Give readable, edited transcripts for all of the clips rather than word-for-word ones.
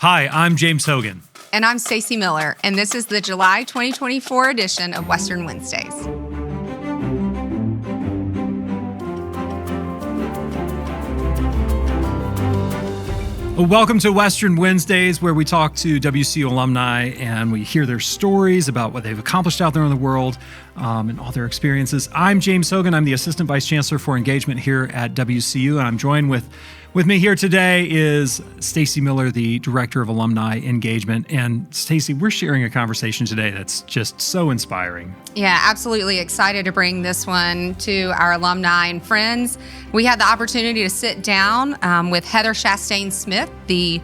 Hi, I'm James Hogan. And I'm Stacy Miller, and this is the July 2024 edition of Western Wednesdays. Welcome to Western Wednesdays, where we talk to WCU alumni and we hear their stories about what they've accomplished out there in the world and all their experiences. I'm James Hogan. I'm the Assistant Vice Chancellor for Engagement here at WCU, and I'm joined with me here today is Stacy Miller, the Director of Alumni Engagement. And Stacy, we're sharing a conversation today that's just so inspiring. Yeah, absolutely excited to bring this one to our alumni and friends. We had the opportunity to sit down with Heather Chastain Smith, the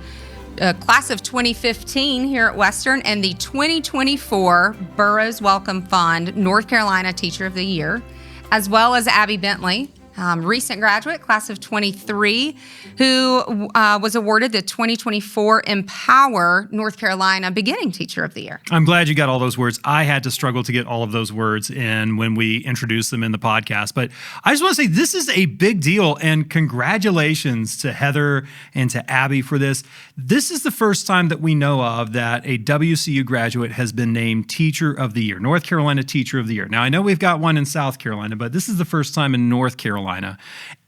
class of 2015 here at Western, and the 2024 Burroughs Wellcome Fund North Carolina Teacher of the Year, as well as Abby Bentley, recent graduate, class of 23, who was awarded the 2024 Empower North Carolina Beginning Teacher of the Year. I'm glad you got all those words. I had to struggle to get all of those words in when we introduced them in the podcast. But I just want to say this is a big deal, and congratulations to Heather and to Abby for this. This is the first time that we know of that a WCU graduate has been named Teacher of the Year, North Carolina Teacher of the Year. Now, I know we've got one in South Carolina, but this is the first time in North Carolina.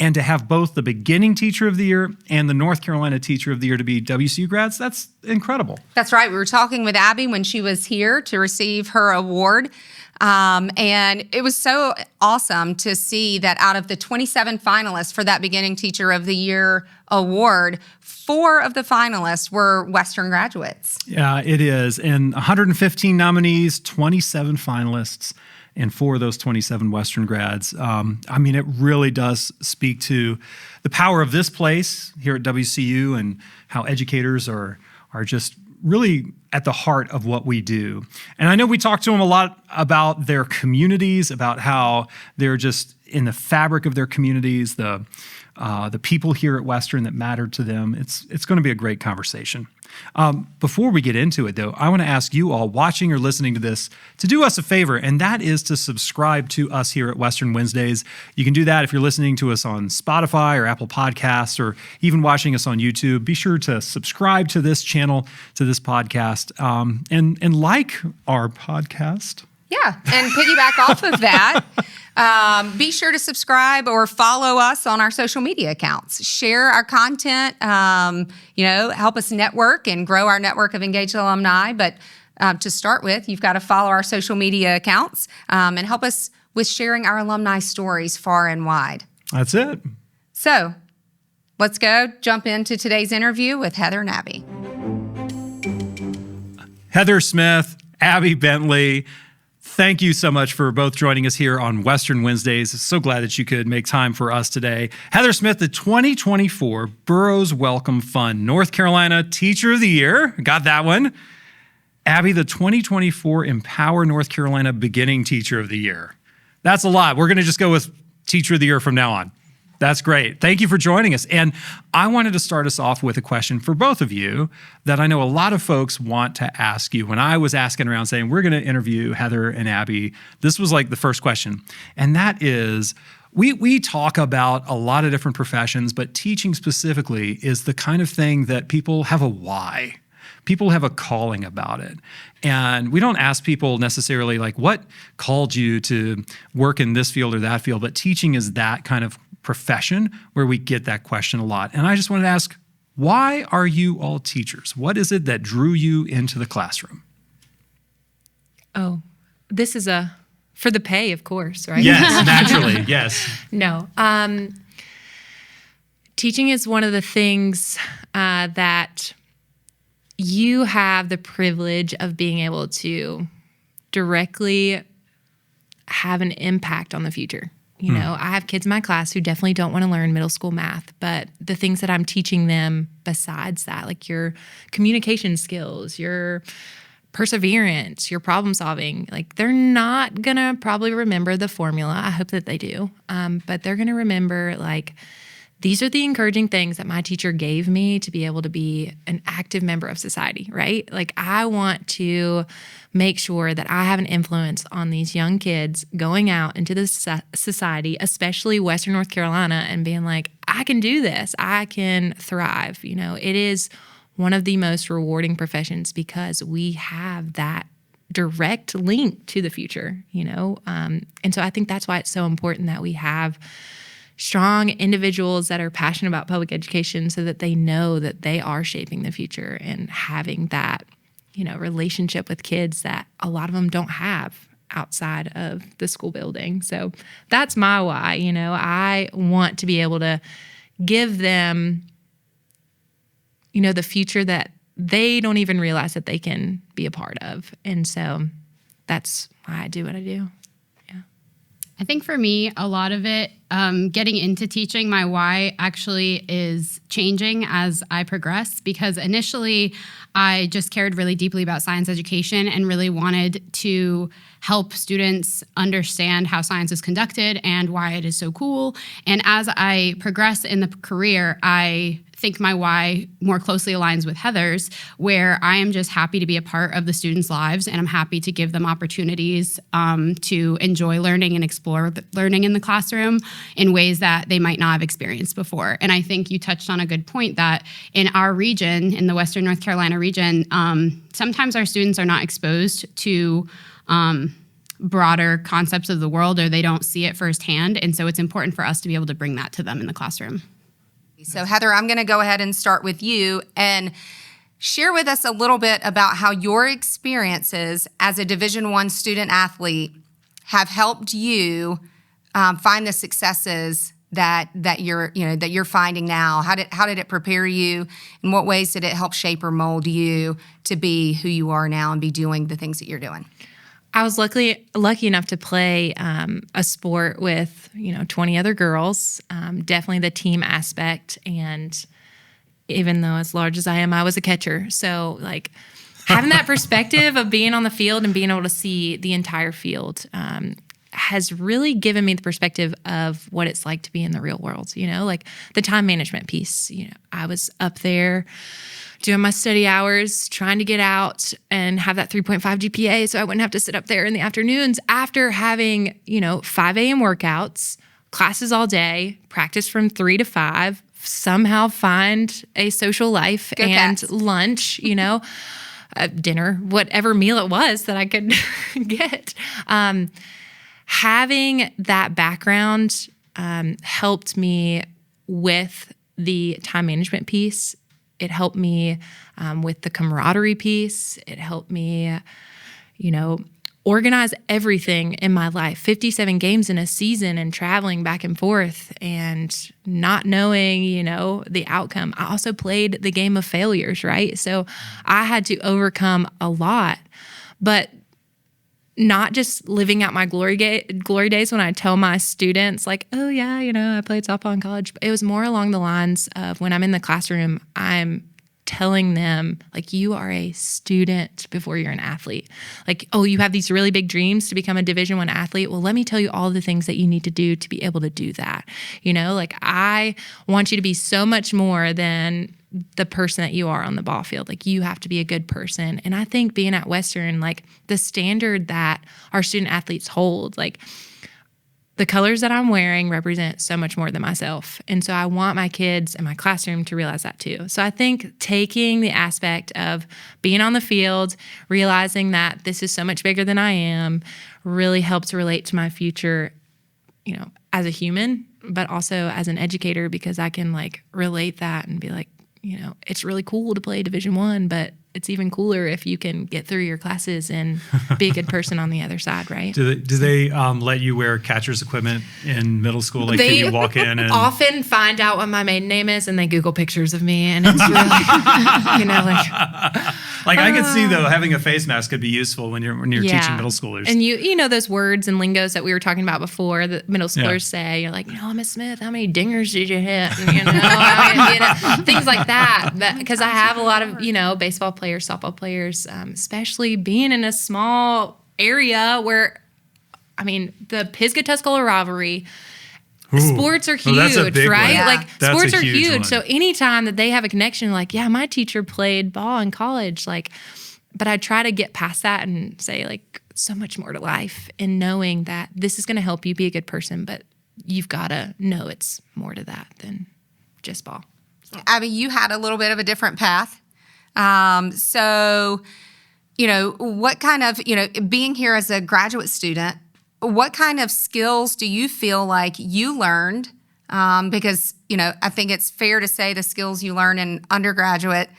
And to have both the Beginning Teacher of the Year and the North Carolina Teacher of the Year to be WCU grads, that's incredible. That's right. We were talking with Abby when she was here to receive her award. And it was so awesome to see that out of the 27 finalists for that Beginning Teacher of the Year award, 4 of the finalists were Western graduates. Yeah, it is. And 115 nominees, 27 finalists, and 4 of those 27 Western grads. I mean, it really does speak to the power of this place here at WCU and how educators are just really at the heart of what we do. And I know we talked to them a lot about their communities, about how they're just in the fabric of their communities, the people here at Western that matter to them. It's going to be a great conversation. Before we get into it, though, I want to ask you all watching or listening to this to do us a favor, and that is to subscribe to us here at Western Wednesdays. You can do that if you're listening to us on Spotify or Apple Podcasts or even watching us on YouTube. Be sure to subscribe to this channel, to this podcast, and like our podcast. Yeah, and piggyback off of that, be sure to subscribe or follow us on our social media accounts. Share our content, help us network and grow our network of engaged alumni. But to start with, you've got to follow our social media accounts and help us with sharing our alumni stories far and wide. That's it. So let's jump into today's interview with Heather and Abby. Heather Smith, Abby Bentley, thank you so much for both joining us here on Western Wednesdays. So glad that you could make time for us today. Heather Smith, the 2024 Burroughs Wellcome Fund North Carolina Teacher of the Year. Got that one. Abby, the 2024 Empower North Carolina Beginning Teacher of the Year. That's a lot. We're going to just go with Teacher of the Year from now on. That's great. Thank you for joining us. And I wanted to start us off with a question for both of you that I know a lot of folks want to ask you. When I was asking around saying, we're going to interview Heather and Abby, this was like the first question. And that is, we talk about a lot of different professions, but teaching specifically is the kind of thing that people have a why. People have a calling about it. And we don't ask people necessarily like, what called you to work in this field or that field? But teaching is that kind of profession where we get that question a lot. And I just wanted to ask, why are you all teachers? What is it that drew you into the classroom? Oh, this is for the pay, of course, right? Yes, naturally, yes. No. Teaching is one of the things that you have the privilege of being able to directly have an impact on the future. You know, I have kids in my class who definitely don't want to learn middle school math, but the things that I'm teaching them besides that, like your communication skills, your perseverance, your problem solving, like they're not going to probably remember the formula. I hope that they do. But they're going to remember like, these are the encouraging things that my teacher gave me to be able to be an active member of society, right? Like I want to make sure that I have an influence on these young kids going out into the society, especially Western North Carolina, and being like, I can do this. I can thrive. You know, it is one of the most rewarding professions because we have that direct link to the future, and so I think that's why it's so important that we have strong individuals that are passionate about public education so that they know that they are shaping the future and having that, relationship with kids that a lot of them don't have outside of the school building. So that's my why. I want to be able to give them, the future that they don't even realize that they can be a part of. And so that's why I do what I do. I think for me, a lot of it, getting into teaching, my why actually is changing as I progress, because initially I just cared really deeply about science education and really wanted to help students understand how science is conducted and why it is so cool. And as I progress in the career, I think my why more closely aligns with Heather's, where I am just happy to be a part of the students' lives, and I'm happy to give them opportunities to enjoy learning and explore learning in the classroom in ways that they might not have experienced before. And I think you touched on a good point that in our region, in the Western North Carolina region, sometimes our students are not exposed to broader concepts of the world, or they don't see it firsthand. And so it's important for us to be able to bring that to them in the classroom. So Heather, I'm going to go ahead and start with you and share with us a little bit about how your experiences as a Division I student athlete have helped you find the successes that you're finding now. How did it prepare you? In what ways did it help shape or mold you to be who you are now and be doing the things that you're doing? I was lucky enough to play a sport with 20 other girls. Definitely the team aspect, and even though as large as I am, I was a catcher. So having that perspective of being on the field and being able to see the entire field has really given me the perspective of what it's like to be in the real world. The time management piece. I was up there doing my study hours, trying to get out and have that 3.5 GPA so I wouldn't have to sit up there in the afternoons after having, 5 a.m. workouts, classes all day, practice from 3 to 5, somehow find a social life Go and Cats. lunch, dinner, whatever meal it was that I could get. Having that background helped me with the time management piece. It helped me with the camaraderie piece. It helped me, organize everything in my life. 57 games in a season and traveling back and forth and not knowing, the outcome. I also played the game of failures, right? So I had to overcome a lot, but not just living out my glory days when I tell my students oh yeah, I played softball in college. But it was more along the lines of when I'm in the classroom, I'm telling them you are a student before you're an athlete. Oh, you have these really big dreams to become a Division I athlete. Well, let me tell you all the things that you need to do to be able to do that. I want you to be so much more than the person that you are on the ball field. You have to be a good person. And I think being at Western, the standard that our student athletes hold, the colors that I'm wearing represent so much more than myself. And so I want my kids in my classroom to realize that too. So I think taking the aspect of being on the field, realizing that this is so much bigger than I am, really helps relate to my future, as a human, but also as an educator, because I can relate that and be it's really cool to play Division I, but it's even cooler if you can get through your classes and be a good person on the other side, right? Do they let you wear catcher's equipment in middle school? Can you walk in and often find out what my maiden name is, and they Google pictures of me, and it's really, I could see though having a face mask could be useful when you're teaching middle schoolers. And you know those words and lingos that we were talking about before that middle schoolers say. You're Miss Smith, how many dingers did you hit? And, things like that. Because I have a lot of baseball players, softball players, especially being in a small area where, the Pisgah-Tuscola rivalry. Ooh. Sports are huge, that's a big right? one. Yeah. That's Sports a are huge huge. one. So anytime that they have a connection, yeah, my teacher played ball in college, but I try to get past that and say, so much more to life, and knowing that this is going to help you be a good person, but you've got to know it's more to that than just ball. Abby, you had a little bit of a different path. So, what kind of, being here as a graduate student, what kind of skills do you feel like you learned? Because, I think it's fair to say the skills you learn in undergraduate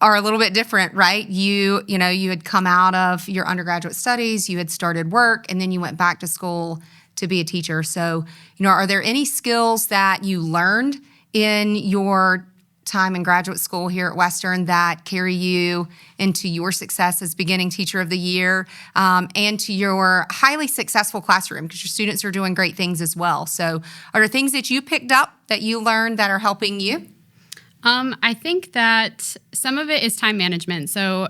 are a little bit different, right? You had come out of your undergraduate studies, you had started work, and then you went back to school to be a teacher. So, are there any skills that you learned in your time in graduate school here at Western that carry you into your success as beginning teacher of the year, and to your highly successful classroom, because your students are doing great things as well? So are there things that you picked up that you learned that are helping you? I think that some of it is time management. So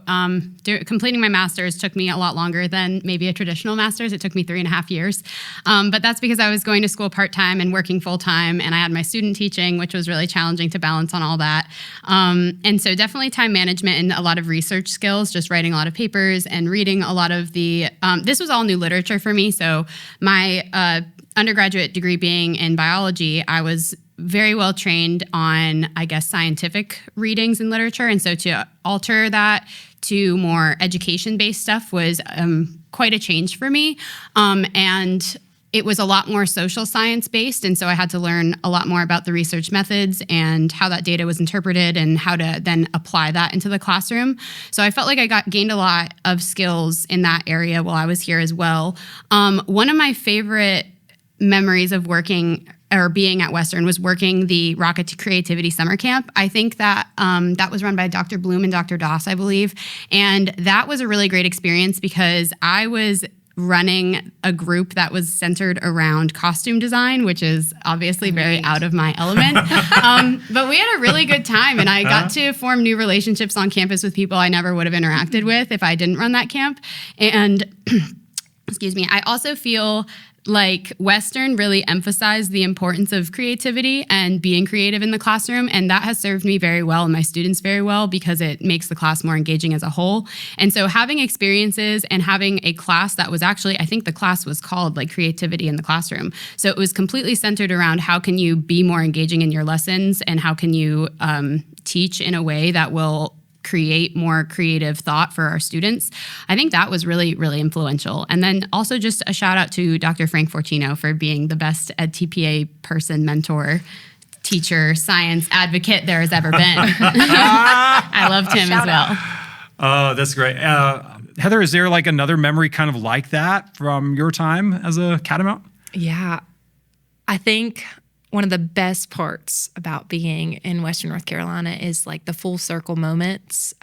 completing my master's took me a lot longer than maybe a traditional master's. It took me 3.5 years. But that's because I was going to school part-time and working full-time, and I had my student teaching, which was really challenging to balance on all that. And so definitely time management and a lot of research skills, just writing a lot of papers and reading a lot of the, this was all new literature for me. So my undergraduate degree being in biology, I was very well trained on, I guess, scientific readings and literature. And so to alter that to more education-based stuff was quite a change for me. And it was a lot more social science-based. And so I had to learn a lot more about the research methods and how that data was interpreted and how to then apply that into the classroom. So I felt like I gained a lot of skills in that area while I was here as well. One of my favorite memories of working or being at Western was working the Rocket to Creativity Summer Camp. I think that that was run by Dr. Bloom and Dr. Doss, I believe. And that was a really great experience because I was running a group that was centered around costume design, which is obviously very out of my element. But we had a really good time, and I got to form new relationships on campus with people I never would have interacted with if I didn't run that camp. And excuse me, I also feel like Western really emphasized the importance of creativity and being creative in the classroom. And that has served me very well and my students very well because it makes the class more engaging as a whole. And so having experiences and having a class that was actually, I think the class was called like Creativity in the Classroom. So it was completely centered around how can you be more engaging in your lessons and how can you teach in a way that will create more creative thought for our students. I think that was really, really influential. And then also just a shout out to Dr. Frank Fortino for being the best EdTPA person, mentor, teacher, science advocate there has ever been. I loved him as well. Oh, that's great. Heather, is there like another memory kind of like that from your time as a Catamount? Yeah. I think one of the best parts about being in Western North Carolina is like the full circle moments.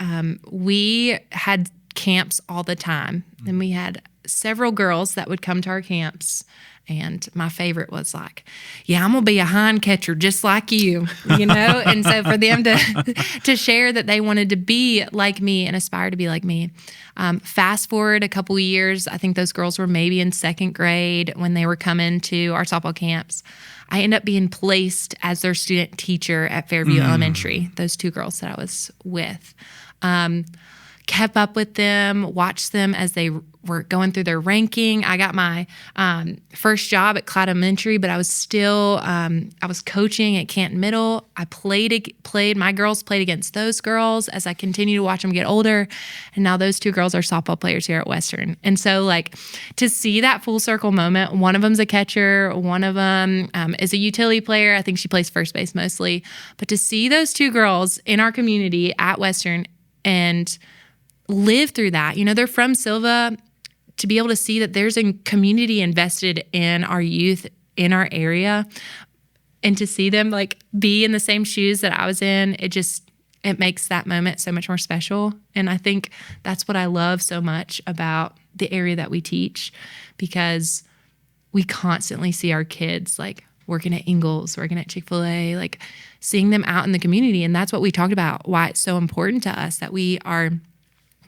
We had camps all the time, and we had several girls that would come to our camps. And my favorite was like, yeah, I'm going to be a hind catcher just like you, And so for them to share that they wanted to be like me and aspire to be like me. Fast forward a couple years, I think those girls were maybe in second grade when they were coming to our softball camps. I ended up being placed as their student teacher at Fairview Elementary, those two girls that I was with. Kept up with them, watched them as they were going through their ranking. I got my first job at Clyde Elementary, but I was still, I was coaching at Canton Middle. I my girls played against those girls as I continued to watch them get older. And now those two girls are softball players here at Western. And so like to see that full circle moment, one of them's a catcher, one of them is a utility player. I think she plays first base mostly. But to see those two girls in our community at Western and live through that, they're from Silva, to be able to see that there's a community invested in our youth in our area and to see them like be in the same shoes that I was in, it makes that moment so much more special. And I think that's what I love so much about the area that we teach, because we constantly see our kids like working at Ingles, working at Chick-fil-A, like seeing them out in the community. And that's what we talked about, why it's so important to us that we are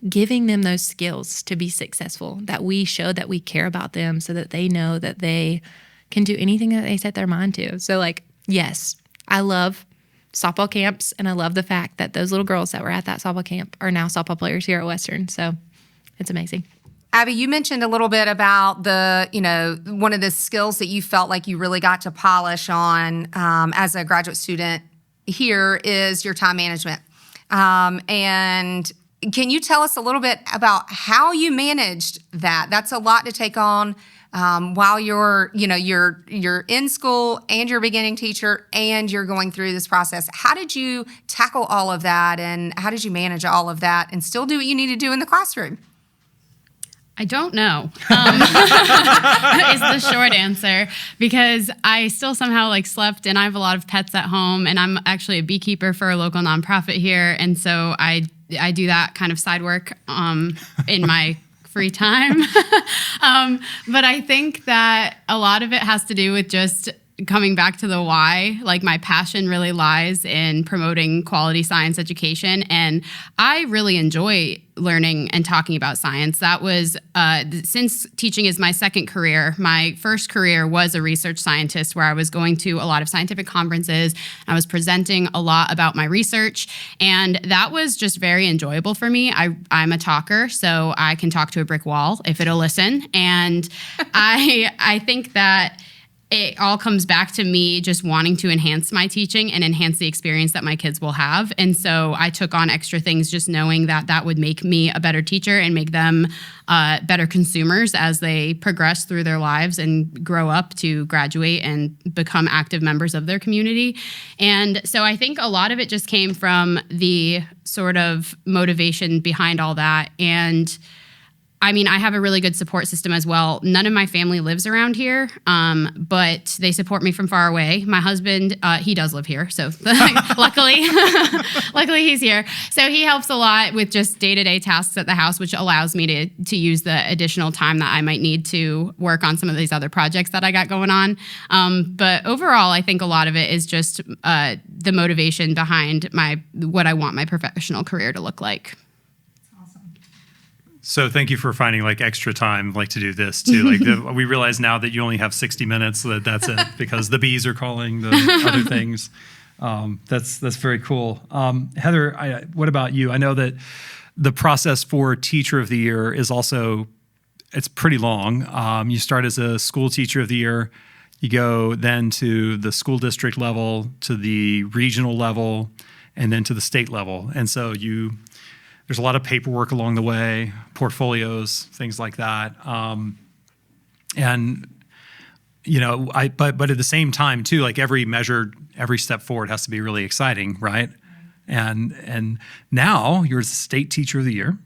giving them those skills to be successful, that we show that we care about them so that they know that they can do anything that they set their mind to. So like, yes, I love softball camps, and I love the fact that those little girls that were at that softball camp are now softball players here at Western. So it's amazing. Abby, you mentioned a little bit about the, one of the skills that you felt like you really got to polish on as a graduate student here is your time management. And can you tell us a little bit about how you managed that? That's a lot to take on while you're in school and you're a beginning teacher and you're going through this process. How did you tackle all of that, and how did you manage all of that and still do what you need to do in the classroom? I don't know, is the short answer, because I still somehow slept, and I have a lot of pets at home, and I'm actually a beekeeper for a local nonprofit here. And so I do that kind of side work in my free time. But I think that a lot of it has to do with just coming back to the why. My passion really lies in promoting quality science education, and I really enjoy learning and talking about science. That was, since teaching is my second career, my first career was a research scientist, where I was going to a lot of scientific conferences. I was presenting a lot about my research, and that was just very enjoyable for me. I'm a talker, so I can talk to a brick wall if it'll listen. And I think that it all comes back to me just wanting to enhance my teaching and enhance the experience that my kids will have. And so I took on extra things, just knowing that that would make me a better teacher and make them better consumers as they progress through their lives and grow up to graduate and become active members of their community. And so I think a lot of it just came from the sort of motivation behind all that. And I mean, I have a really good support system as well. None of my family lives around here, but they support me from far away. My husband, he does live here, so luckily he's here. So he helps a lot with just day-to-day tasks at the house, which allows me to use the additional time that I might need to work on some of these other projects that I got going on. But overall, I think a lot of it is just the motivation behind what I want my professional career to look like. So thank you for finding extra time to do this too. We realize now that you only have 60 minutes, that's it, because the bees are calling, the other things. That's very cool. Heather, what about you? I know that the process for Teacher of the Year is it's pretty long. You start as a School Teacher of the Year. You go then to the school district level, to the regional level, and then to the state level. And so there's a lot of paperwork along the way, portfolios, things like that. But at the same time too, every step forward has to be really exciting, right? And now you're the State Teacher of the Year.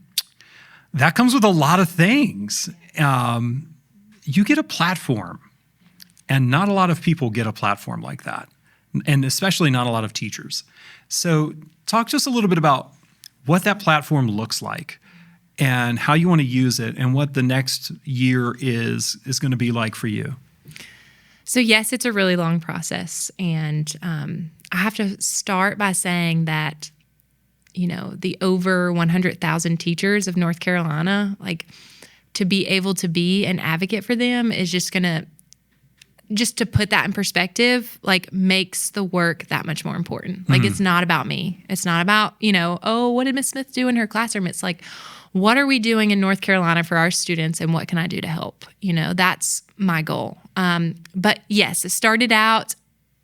That comes with a lot of things. You get a platform, and not a lot of people get a platform like that, and especially not a lot of teachers. So talk just a little bit about what that platform looks like and how you want to use it, and what the next year is going to be like for you. So yes, it's a really long process. And I have to start by saying that, the over 100,000 teachers of North Carolina, to be able to be an advocate for them is just to put that in perspective, makes the work that much more important. It's not about me. It's not about, what did Miss Smith do in her classroom? It's what are we doing in North Carolina for our students, and what can I do to help? That's my goal. But yes, it started out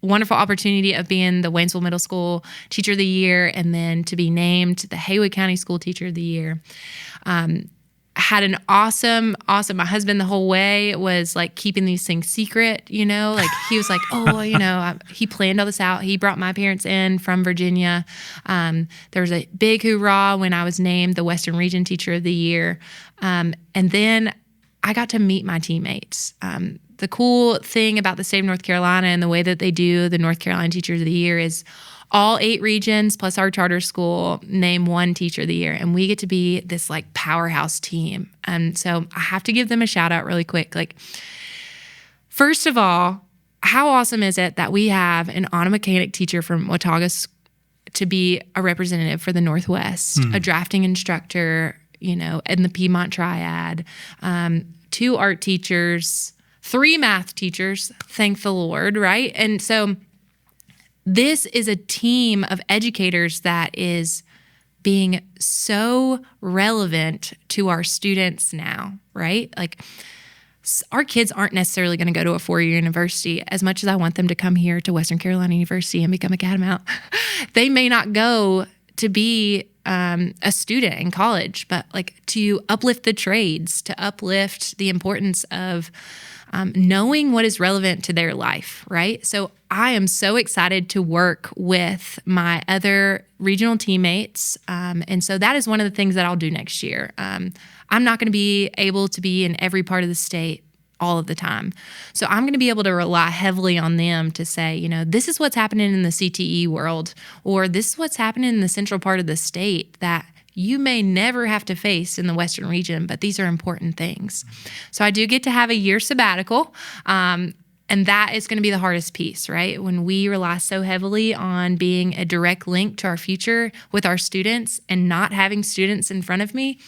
wonderful opportunity of being the Waynesville Middle School Teacher of the Year, and then to be named the Haywood County School Teacher of the Year. Had an awesome, my husband the whole way was keeping these things secret, he was he planned all this out. He brought my parents in from Virginia. There was a big hoorah when I was named the Western Region Teacher of the Year. And then I got to meet my teammates. The cool thing about the state of North Carolina and the way that they do the North Carolina Teachers of the Year is all 8 regions plus our charter school name one Teacher of the Year, and we get to be this powerhouse team. And so I have to give them a shout out really quick. First of all, how awesome is it that we have an auto mechanic teacher from Watauga to be a representative for the Northwest, a drafting instructor, in the Piedmont Triad, 2 art teachers, 3 math teachers, thank the Lord, right? And so this is a team of educators that is being so relevant to our students now, right? Our kids aren't necessarily going to go to a 4-year university. As much as I want them to come here to Western Carolina University and become a catamount, they may not go to be a student in college, but like to uplift the trades, to uplift the importance of knowing what is relevant to their life, right? So I am so excited to work with my other regional teammates. And so that is one of the things that I'll do next year. I'm not going to be able to be in every part of the state all of the time. So I'm going to be able to rely heavily on them to say, you know, this is what's happening in the CTE world, or this is what's happening in the central part of the state that you may never have to face in the Western region, but these are important things. So I do get to have a year sabbatical, and that is going to be the hardest piece, right? When we rely so heavily on being a direct link to our future with our students and not having students in front of me,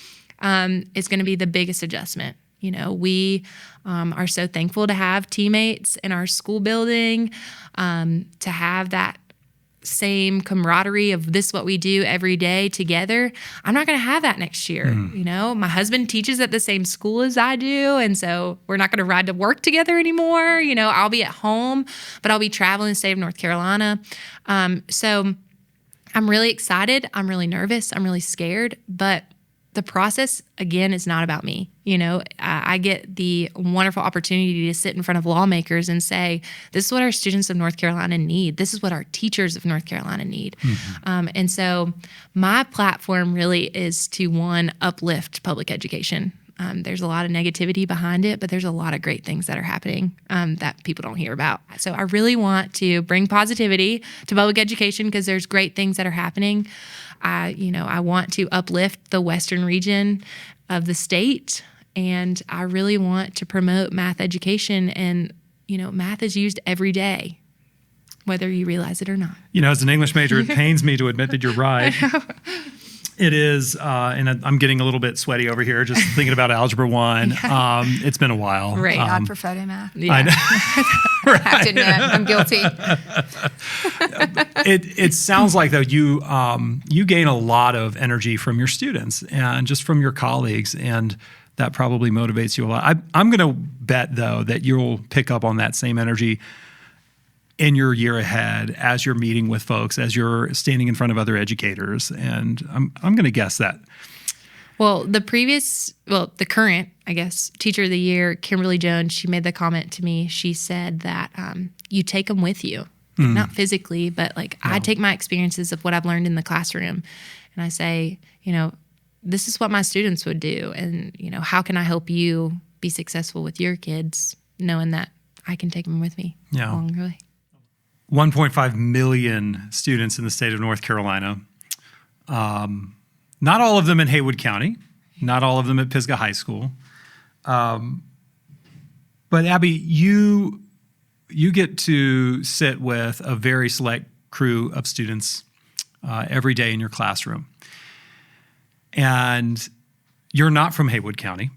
is going to be the biggest adjustment. You know, we are so thankful to have teammates in our school building, to have that same camaraderie of this what we do every day together. I'm not going to have that next year. You know, my husband teaches at the same school as I do, and so we're not going to ride to work together anymore. You know, I'll be at home, but I'll be traveling the state of North Carolina. So I'm really excited. I'm really nervous. I'm really scared, but the process, again, is not about me. You know, I get the wonderful opportunity to sit in front of lawmakers and say, this is what our students of North Carolina need. This is what our teachers of North Carolina need. And so my platform really is to, one, uplift public education. There's a lot of negativity behind it, but there's a lot of great things that are happening that people don't hear about. So I really want to bring positivity to public education because there's great things that are happening. I want to uplift the Western region of the state, and I really want to promote math education. And, you know, math is used every day, whether you realize it or not. You know, as an English major, it pains me to admit that you're right. It is, and I'm getting a little bit sweaty over here just thinking about Algebra 1. It's been a while. Right. God for photo math. Yeah. I know. I have to admit, I'm guilty. It sounds like, though, you gain a lot of energy from your students and just from your colleagues, and that probably motivates you a lot. I'm going to bet, though, that you'll pick up on that same energy in your year ahead as you're meeting with folks, as you're standing in front of other educators. And I'm going to guess that. Well, the current, I guess, Teacher of the Year, Kimberly Jones, she made the comment to me. She said that you take them with you, not physically, but like I take my experiences of what I've learned in the classroom, and I say, you know, this is what my students would do, and, you know, how can I help you be successful with your kids, knowing that I can take them with me along the way. 1.5 million students in the state of North Carolina. Not all of them in Haywood County, not all of them at Pisgah High School. But Abby, you get to sit with a very select crew of students every day in your classroom. And you're not from Haywood County.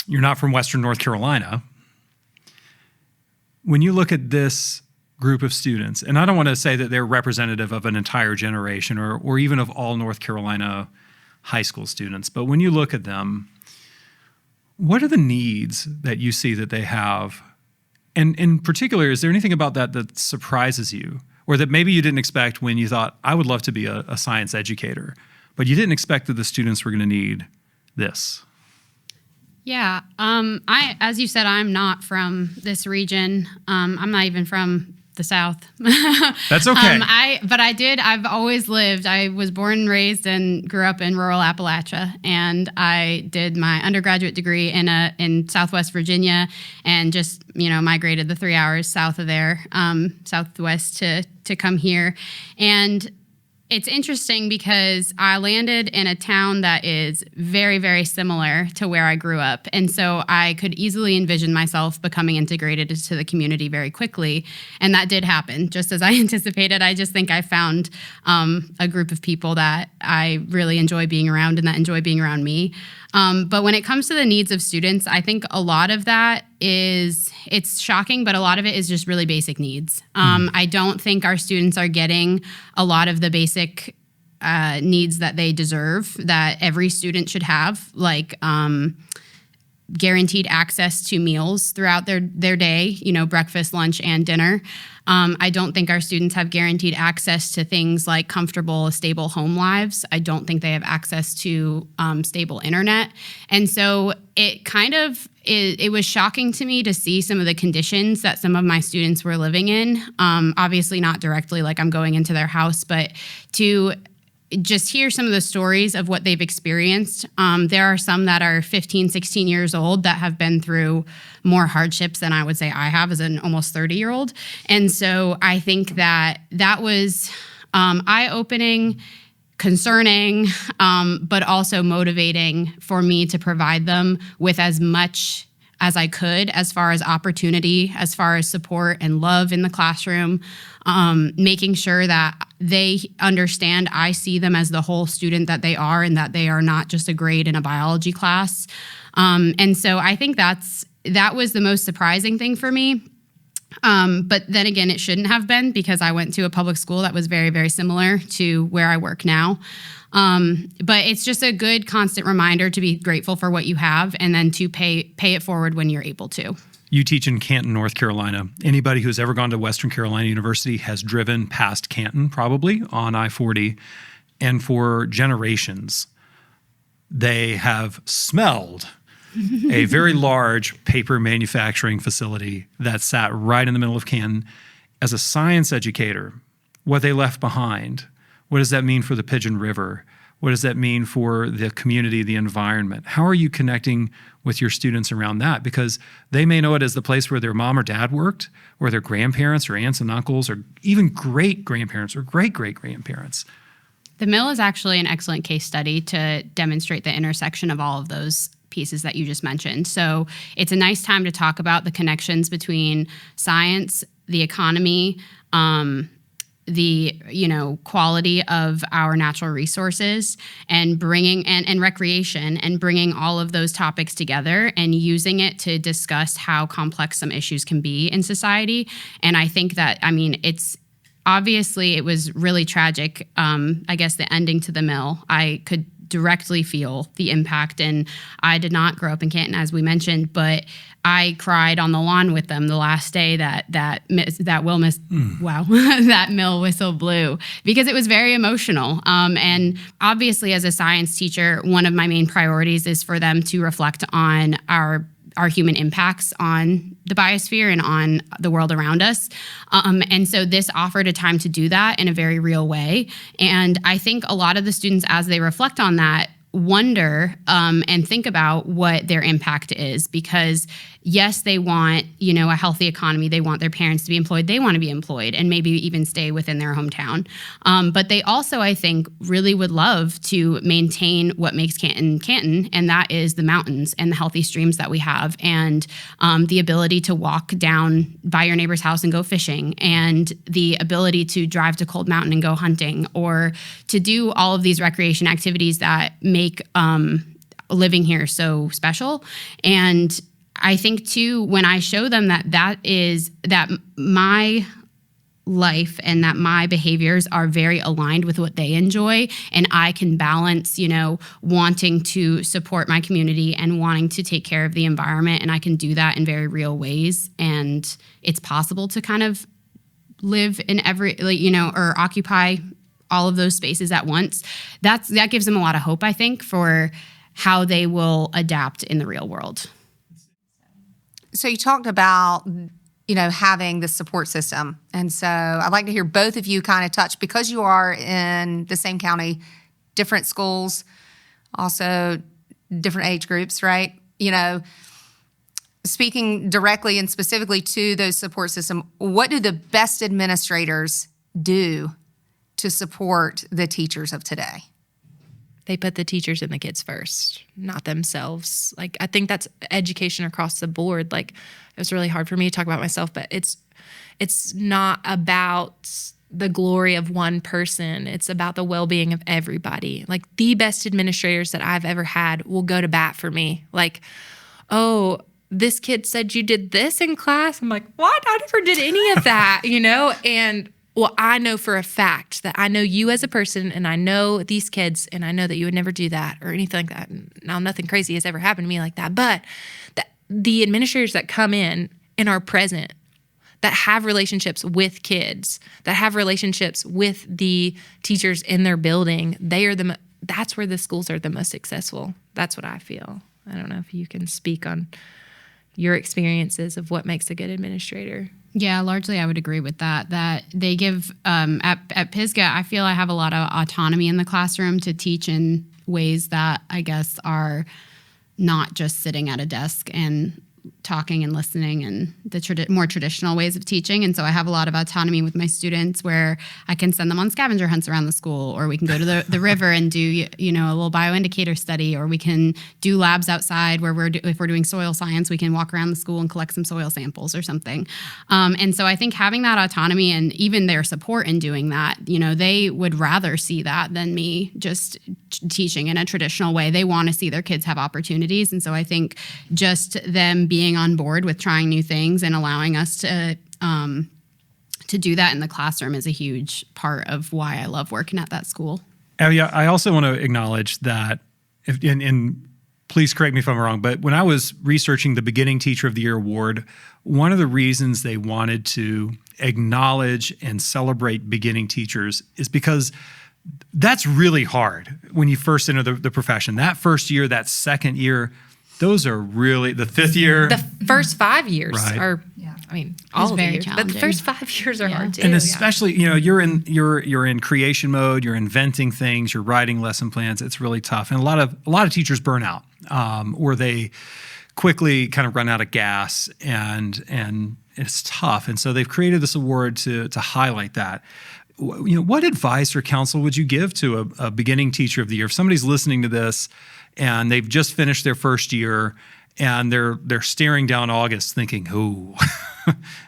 You're not from Western North Carolina. When you look at this group of students, and I don't want to say that they're representative of an entire generation or even of all North Carolina high school students, but when you look at them, what are the needs that you see that they have? And in particular, is there anything about that surprises you, or that maybe you didn't expect when you thought, I would love to be a science educator, but you didn't expect that the students were going to need this? Yeah. As you said, I'm not from this region. I'm not even from the South. That's okay. I've always lived, I was born and raised and grew up in rural Appalachia, and I did my undergraduate degree in Southwest Virginia, and just, you know, migrated the 3 hours south of there, southwest to come here. And it's interesting because I landed in a town that is very, very similar to where I grew up. And so I could easily envision myself becoming integrated into the community very quickly. And that did happen, just as I anticipated. I just think I found a group of people that I really enjoy being around and that enjoy being around me. But when it comes to the needs of students, I think a lot of that it's shocking, but a lot of it is just really basic needs. I don't think our students are getting a lot of the basic needs that they deserve, that every student should have, like guaranteed access to meals throughout their day, breakfast, lunch, and dinner. I don't think our students have guaranteed access to things like comfortable, stable home lives. I don't think they have access to stable internet. And so it was shocking to me to see some of the conditions that some of my students were living in. Obviously not directly like I'm going into their house, but to just hear some of the stories of what they've experienced. There are some that are 15, 16 years old that have been through more hardships than I would say I have as an almost 30-year-old. And so I think that was eye-opening, concerning, but also motivating for me to provide them with as much as I could as far as opportunity, as far as support and love in the classroom, making sure that they understand I see them as the whole student that they are and that they are not just a grade in a biology class. And so I think that was the most surprising thing for me. But then again, it shouldn't have been because I went to a public school that was very, very similar to where I work now. But it's just a good constant reminder to be grateful for what you have and then to pay it forward when you're able to. You teach in Canton, North Carolina. Anybody who's ever gone to Western Carolina University has driven past Canton, probably, on I-40. And for generations, they have smelled a very large paper manufacturing facility that sat right in the middle of Canton. As a science educator, what they left behind, what does that mean for the Pigeon River? What does that mean for the community, the environment? How are you connecting with your students around that? Because they may know it as the place where their mom or dad worked, or their grandparents or aunts and uncles, or even great-grandparents or great-great-grandparents. The mill is actually an excellent case study to demonstrate the intersection of all of those pieces that you just mentioned. So it's a nice time to talk about the connections between science, the economy, the quality of our natural resources and bringing and recreation and bringing all of those topics together and using it to discuss how complex some issues can be in society. And I think that, it's obviously it was really tragic. I guess the ending to the mill, I could directly feel the impact. And I did not grow up in Canton, as we mentioned, but I cried on the lawn with them the last day that mill whistle blew, because it was very emotional. And obviously, as a science teacher, one of my main priorities is for them to reflect on our human impacts on the biosphere and on the world around us. And so this offered a time to do that in a very real way. And I think a lot of the students, as they reflect on that, wonder and think about what their impact is, because yes, they want, a healthy economy. They want their parents to be employed. They want to be employed and maybe even stay within their hometown. But they also, I think, really would love to maintain what makes Canton, and that is the mountains and the healthy streams that we have, and the ability to walk down by your neighbor's house and go fishing, and the ability to drive to Cold Mountain and go hunting, or to do all of these recreation activities that make living here so special. And I think too, when I show them that my life and that my behaviors are very aligned with what they enjoy, and I can balance, wanting to support my community and wanting to take care of the environment, and I can do that in very real ways, and it's possible to kind of live in or occupy all of those spaces at once. That gives them a lot of hope, I think, for how they will adapt in the real world. So you talked about, having the support system. And so I'd like to hear both of you kind of touch, because you are in the same county, different schools, also different age groups, right? Speaking directly and specifically to those support system, what do the best administrators do to support the teachers of today? They put the teachers and the kids first, not themselves. Like, I think that's education across the board. Like, it was really hard for me to talk about myself, but it's not about the glory of one person. It's about the well-being of everybody. Like, the best administrators that I've ever had will go to bat for me. Like, oh, this kid said you did this in class. I'm like, what? I never did any of that, And well, I know for a fact that I know you as a person, and I know these kids, and I know that you would never do that or anything like that. Now, nothing crazy has ever happened to me like that, but the administrators that come in and are present, that have relationships with kids, that have relationships with the teachers in their building, that's where the schools are the most successful. That's what I feel. I don't know if you can speak on your experiences of what makes a good administrator. Yeah, largely I would agree with that. That they give, at Pisgah, I feel I have a lot of autonomy in the classroom to teach in ways that I guess are not just sitting at a desk and talking and listening and the more traditional ways of teaching. And so I have a lot of autonomy with my students where I can send them on scavenger hunts around the school, or we can go to the river and do, a little bioindicator study, or we can do labs outside where if we're doing soil science, we can walk around the school and collect some soil samples or something. And so I think having that autonomy and even their support in doing that, they would rather see that than me just teaching in a traditional way. They want to see their kids have opportunities. And so I think just them being on board with trying new things and allowing us to do that in the classroom is a huge part of why I love working at that school. Abby, I also want to acknowledge that, and please correct me if I'm wrong, but when I was researching the Beginning Teacher of the Year award, one of the reasons they wanted to acknowledge and celebrate beginning teachers is because that's really hard when you first enter the profession. That first year, that second year, those are really, the fifth year. The first 5 years Right. are, all of the very years, but the challenging. first 5 years are hard too. And especially, you're in creation mode, you're inventing things, you're writing lesson plans. It's really tough. And a lot of teachers burn out, or they quickly kind of run out of gas, and it's tough. And so they've created this award to highlight that. What advice or counsel would you give to a beginning teacher of the year? If somebody's listening to this and they've just finished their first year and they're staring down August thinking, "Oh,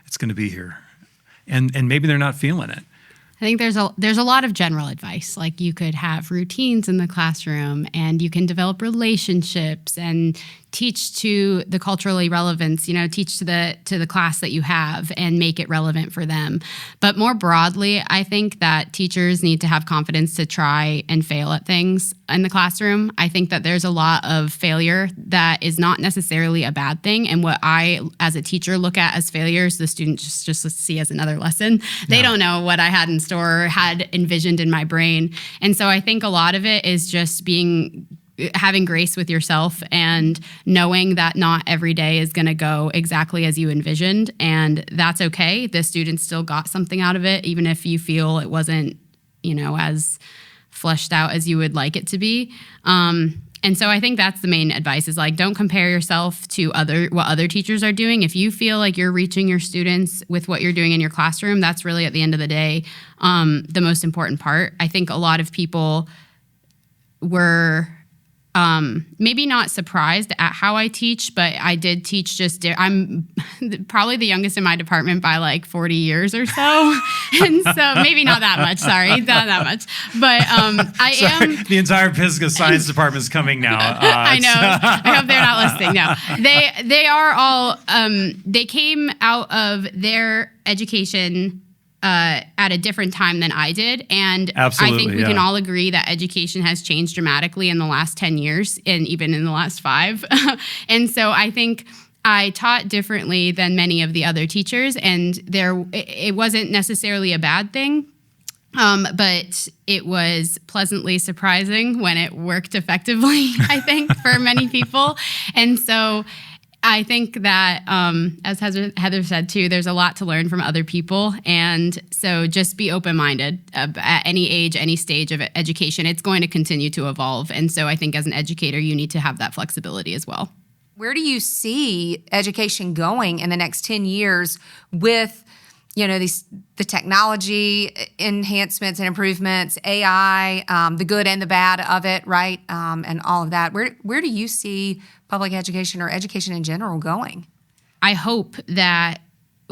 it's going to be here," and maybe they're not feeling it. I think there's a lot of general advice. Like, you could have routines in the classroom, and you can develop relationships and teach to the culturally relevance, teach to the class that you have and make it relevant for them. But more broadly, I think that teachers need to have confidence to try and fail at things in the classroom. I think that there's a lot of failure that is not necessarily a bad thing. And what I, as a teacher, look at as failures, the students just see as another lesson. They don't know what I had in store or had envisioned in my brain. And so I think a lot of it is just having grace with yourself and knowing that not every day is going to go exactly as you envisioned, and that's okay. The students still got something out of it, even if you feel it wasn't, as fleshed out as you would like it to be. And so I think that's the main advice is, like, don't compare yourself to what other teachers are doing. If you feel like you're reaching your students with what you're doing in your classroom, that's really, at the end of the day, the most important part. I think a lot of people were maybe not surprised at how I teach, but I did teach I'm probably the youngest in my department by like 40 years or so. And so maybe not that much, sorry, not that much. But I am. The entire Pisgah Science Department is coming now. I know. I hope they're not listening. No, they are all, they came out of their education at a different time than I did. And Absolutely, I think we yeah. can all agree that education has changed dramatically in the last 10 years and even in the last 5. And so I think I taught differently than many of the other teachers, and it wasn't necessarily a bad thing. But it was pleasantly surprising when it worked effectively, I think, for many people. And so I think that, as Heather said too, there's a lot to learn from other people. And so just be open-minded at any age, any stage of education. It's going to continue to evolve. And so I think as an educator, you need to have that flexibility as well. Where do you see education going in the next 10 years with, the technology enhancements and improvements, AI, the good and the bad of it, right? And all of that. Where do you see public education or education in general going? I hope that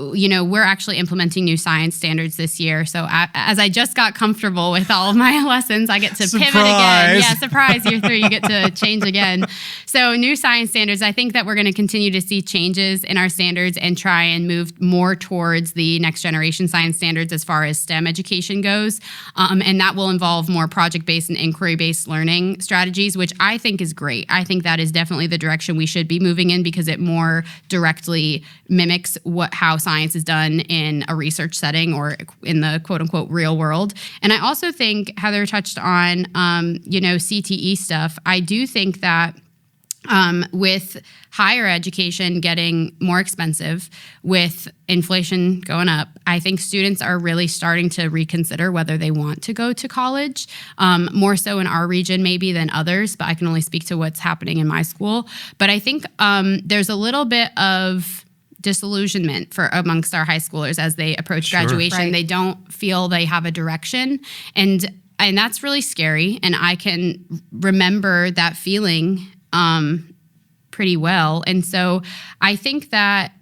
we're actually implementing new science standards this year. So as I just got comfortable with all of my lessons, I get to pivot again. Yeah, surprise, year 3, you get to change again. So new science standards, I think that we're going to continue to see changes in our standards and try and move more towards the next generation science standards as far as STEM education goes. And that will involve more project-based and inquiry-based learning strategies, which I think is great. I think that is definitely the direction we should be moving in because it more directly mimics how science is done in a research setting or in the quote unquote real world. And I also think Heather touched on, CTE stuff. I do think that with higher education getting more expensive, with inflation going up, I think students are really starting to reconsider whether they want to go to college, more so in our region maybe than others, but I can only speak to what's happening in my school. But I think there's a little bit of disillusionment amongst our high schoolers as they approach graduation. Right. They don't feel they have a direction, and that's really scary. And I can remember that feeling pretty well. And so I think that,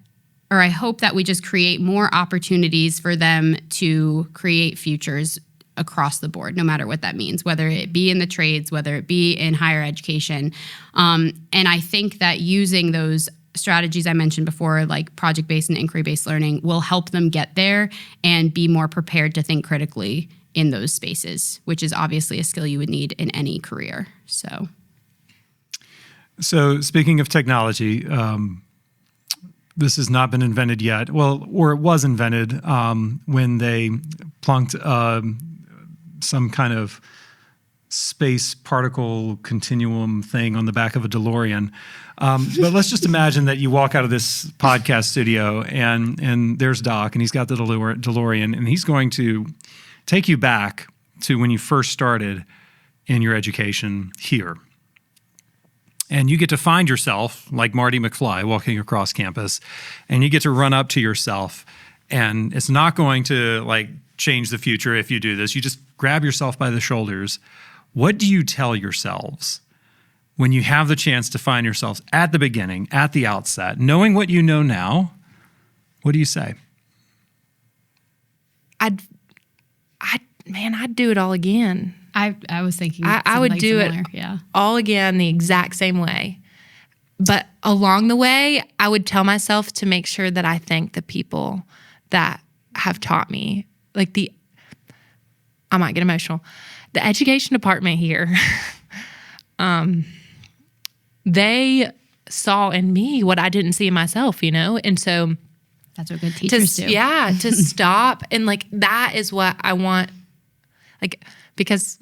or I hope that we just create more opportunities for them to create futures across the board, no matter what that means, whether it be in the trades, whether it be in higher education. And I think that using those strategies I mentioned before, like project-based and inquiry-based learning, will help them get there and be more prepared to think critically in those spaces, which is obviously a skill you would need in any career. So speaking of technology, this has not been invented yet. Well, or it was invented when they plunked some kind of space particle continuum thing on the back of a DeLorean. But let's just imagine that you walk out of this podcast studio and there's Doc, and he's got the DeLorean, and he's going to take you back to when you first started in your education here. And you get to find yourself, like Marty McFly, walking across campus, and you get to run up to yourself. And it's not going to change the future if you do this. You just grab yourself by the shoulders. What do you tell yourselves when you have the chance to find yourselves at the beginning, at the outset, knowing what you know now? What do you say? I'd do it all again. I was thinking I would do similar. it all again the exact same way. But along the way, I would tell myself to make sure that I thank the people that have taught me. I might get emotional. The education department here, they saw in me what I didn't see in myself, And so that's what good teachers do. Yeah, to stop. And that is what I want. Because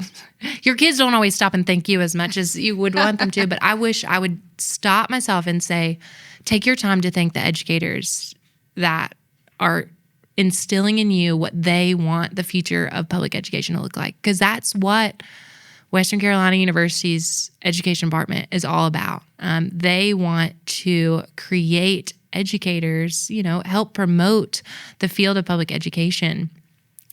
your kids don't always stop and thank you as much as you would want them to, but I wish I would stop myself and say, take your time to thank the educators that are instilling in you what they want the future of public education to look like. Because that's what Western Carolina University's education department is all about. They want to create educators, help promote the field of public education.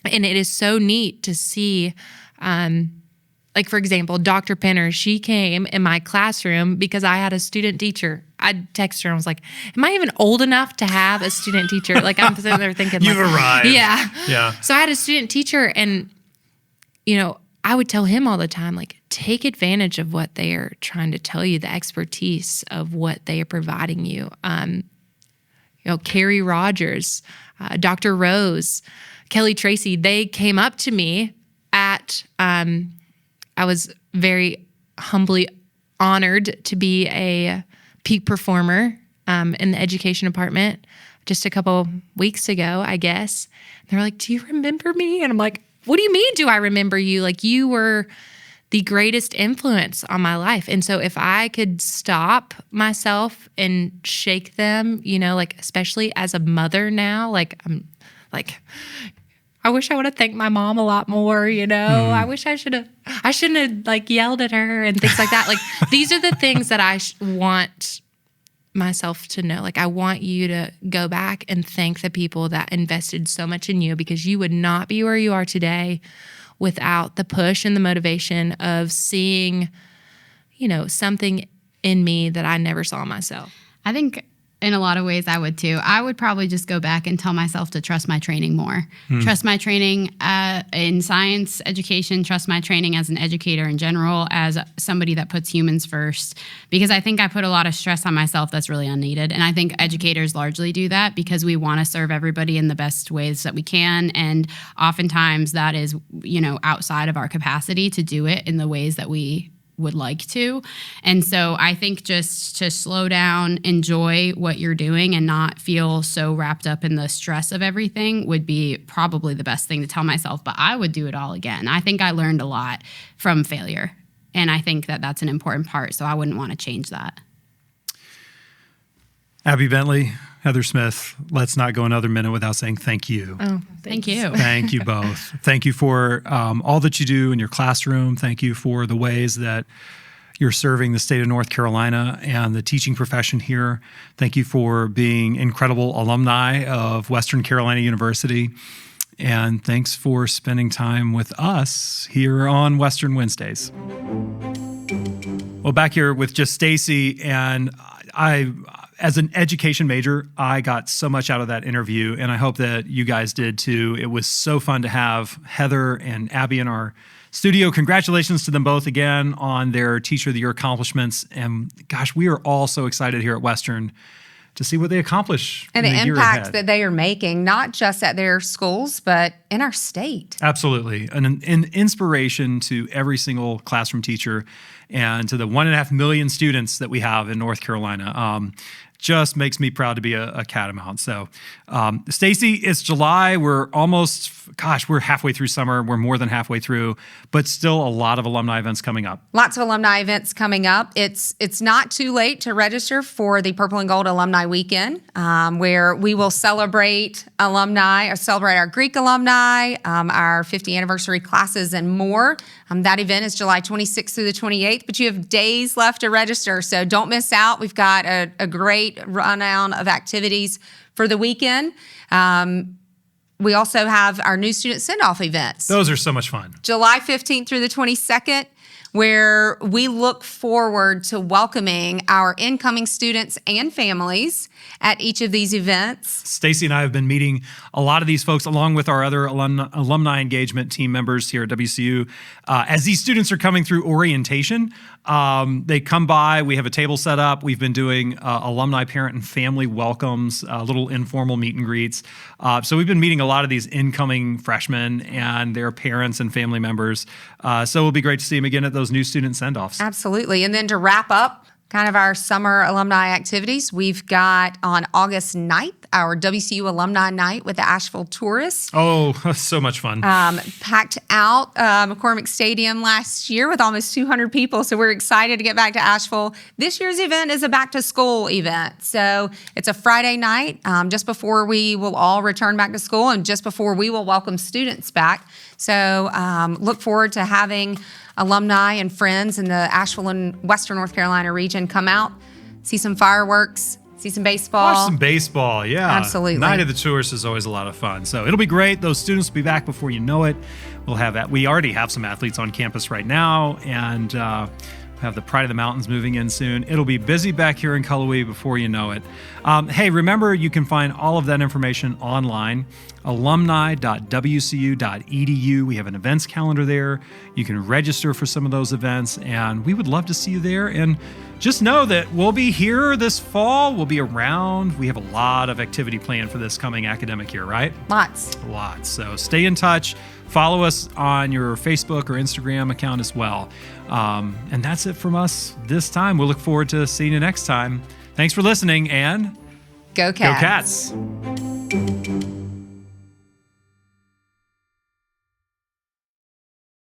And it is so neat to see, for example, Dr. Penner, she came in my classroom because I had a student teacher. I texted her and was like, am I even old enough to have a student teacher? I'm sitting there thinking, You've arrived. Yeah. So I had a student teacher, and, I would tell him all the time, take advantage of what they are trying to tell you, the expertise of what they are providing you. Carrie Rogers, Dr. Rose, Kelly Tracy, they came up to me at, I was very humbly honored to be a peak performer in the education department just a couple weeks ago, I guess. They're like, do you remember me? And I'm like, what do you mean, do I remember you? You were the greatest influence on my life. And so if I could stop myself and shake them, especially as a mother now, I wish I would have thanked my mom a lot more, I wish I shouldn't have yelled at her and things like that. These are the things that I want myself to know. I want you to go back and thank the people that invested so much in you, because you would not be where you are today without the push and the motivation of seeing, something in me that I never saw myself. I think in a lot of ways I would too. I would probably just go back and tell myself to trust my training more. Trust my training in science education, trust my training as an educator in general, as somebody that puts humans first. Because I think I put a lot of stress on myself that's really unneeded. And I think educators largely do that because we want to serve everybody in the best ways that we can. And oftentimes that is, outside of our capacity to do it in the ways that we would like to. And so I think just to slow down, enjoy what you're doing and not feel so wrapped up in the stress of everything would be probably the best thing to tell myself. But I would do it all again. I think I learned a lot from failure. And I think that that's an important part. So I wouldn't want to change that. Abby Bentley, Heather Smith, let's not go another minute without saying thank you. Oh, Thank you. Thank you both. Thank you for all that you do in your classroom. Thank you for the ways that you're serving the state of North Carolina and the teaching profession here. Thank you for being incredible alumni of Western Carolina University. And thanks for spending time with us here on Western Wednesdays. Well, back here with just Stacy, and as an education major, I got so much out of that interview, and I hope that you guys did too. It was so fun to have Heather and Abby in our studio. Congratulations to them both again on their Teacher of the Year accomplishments. And gosh, we are all so excited here at Western to see what they accomplish And in the year impact ahead. that they are making, not just at their schools, but in our state. Absolutely. An inspiration to every single classroom teacher and to the 1.5 million students that we have in North Carolina. Just makes me proud to be a Catamount. So, Stacy, it's July. We're halfway through summer. We're more than halfway through, but still a lot of alumni events coming up. Lots of alumni events coming up. It's not too late to register for the Purple and Gold Alumni Weekend, where we will celebrate our Greek alumni, our 50th anniversary classes, and more. That event is July 26th through the 28th, but you have days left to register, so don't miss out. We've got a great rundown of activities for the weekend. We also have our new student send-off events. Those are so much fun. July 15th through the 22nd, where we look forward to welcoming our incoming students and families at each of these events. Stacy and I have been meeting a lot of these folks along with our other alumni engagement team members here at WCU. As these students are coming through orientation, they come by, we have a table set up. We've been doing alumni parent and family welcomes, little informal meet and greets. So we've been meeting a lot of these incoming freshmen and their parents and family members. So it'll be great to see them again at those new student send-offs. Absolutely. And then to wrap up kind of our summer alumni activities, we've got on August 9th, our WCU Alumni Night with the Asheville Tourists. Oh, so much fun. Packed out McCormick Stadium last year with almost 200 people. So we're excited to get back to Asheville. This year's event is a back to school event. So it's a Friday night just before we will all return back to school and just before we will welcome students back. So look forward to having alumni and friends in the Asheville and Western North Carolina region come out, see some fireworks, see some baseball. Watch some baseball, yeah. Absolutely. Night of the Tourists is always a lot of fun. So it'll be great. Those students will be back before you know it. We already have some athletes on campus right now, and have the Pride of the Mountains moving in soon. It'll be busy back here in Cullowhee before you know it. Hey, remember, you can find all of that information online, alumni.wcu.edu. We have an events calendar there. You can register for some of those events, and we would love to see you there. And just know that we'll be here this fall. We'll be around. We have a lot of activity planned for this coming academic year, right? Lots. Lots. So stay in touch. Follow us on your Facebook or Instagram account as well. And that's it from us this time. We'll look forward to seeing you next time. Thanks for listening, and Go go Cats. Cats.